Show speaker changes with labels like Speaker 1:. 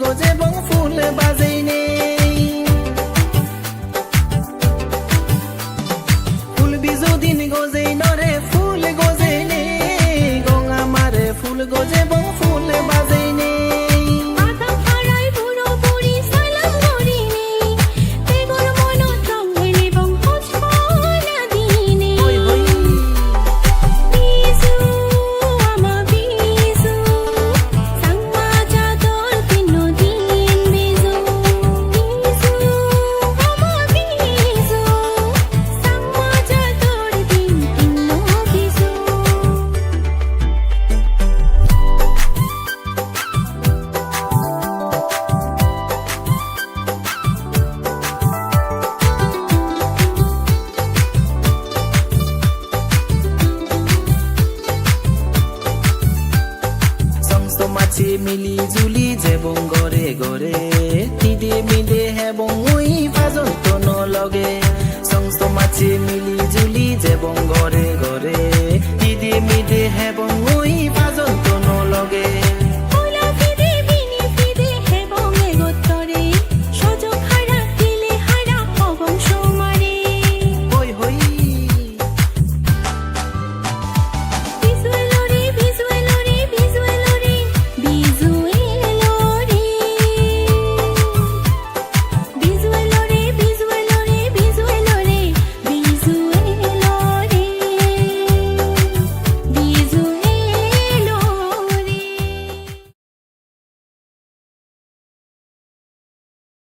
Speaker 1: গজে বং ফুল বাজেইনে ফুল বিজু দিন গজেই নরে ফুল গজেইনে গঙ্গা মারে ফুল গজে বং ফুল বাজেইনে মাছি মিলি জুলি যেবং গরে গরে তিদে মিদে হেবং উই ফাজন তন লগে সংস্ত মাছি মিলি জুলি যেবং গরে গরে তিদে মিদে হেবং